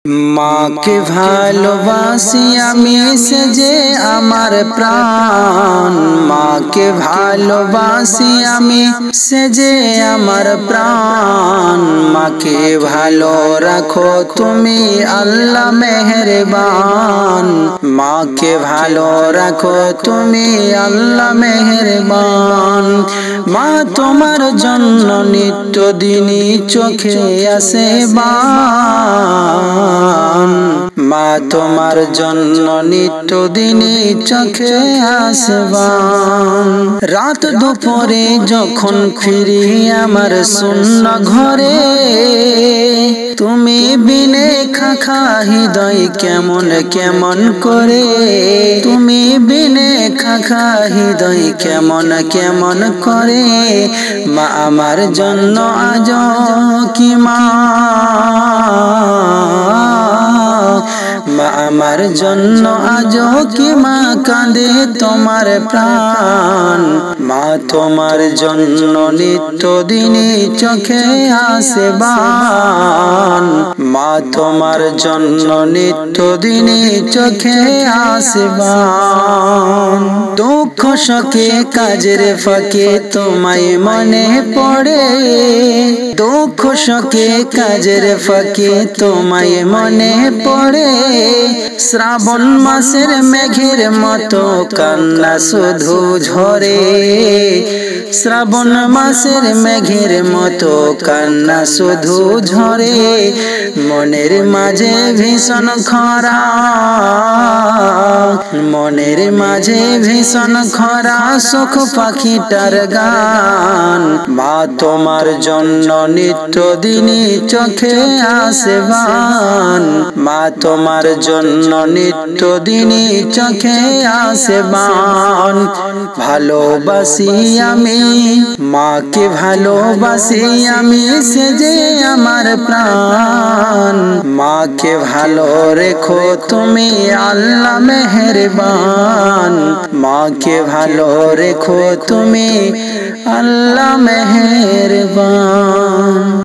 মাকে ভালোবাসি আমি সে যে আমার প্রাণ, মাকে ভালোবাসি আমি সে যে আমার প্রাণ। মাকে ভালো রাখো তুমি আল্লাহ মেহেরবান, মাকে ভালো রাখো তুমি আল্লাহ মেহেরবান। মা তোমার জন্য নিত্য দিনই চোখে আসে বান, মা তোমার জন্য নিত্য দিনই চোখে আসে বান। রাত দুপুরে যখন ফিরি আমার শূন্য ঘরে, তুমি বিনে খাখা হৃদয় কেমন কেমন করে, তুমি বিনে খাখা হৃদয় কেমন কেমন করে। মা আমার জন্য আজ কি মা আমার জন্য আজ কি মা কাঁদে তোমার প্রাণ। মা তোমার জন্য নিত্য দিনই চোখে আসে বান, মা তোমার জন্য নিত্য দিনই চোখে আসে বান। দুঃখ শোকে কাজের ফাঁকে তোমায় মনে পড়ে, দুঃখ শোকে কাজের ফাঁকে তোমায় মনে পড়ে। শ্রাবণ মাসের মেঘের মতো কান্না শুধু ঝরে, শ্রাবণ মাসের মেঘের মতো কান্না শুধু ঝরে। মনের মাঝে ভীষণ খরা, মনের মাঝে ভীষণ খরা সুখ পাখিটার গান। মা তোমার জন্য নিত্য দিনই চোখে আসে বান, মা তোমার জন্য নিত্য দিনই চোখে আসে বান। ভালোবাসি আমি মাকে ভালোবাসি আমি সে যে আমার প্রাণ। মাকে ভালো রেখো তুমি আল্লাহ মেহেরবান, মাকে ভালো রেখো তুমি আল্লাহ মেহেরবান।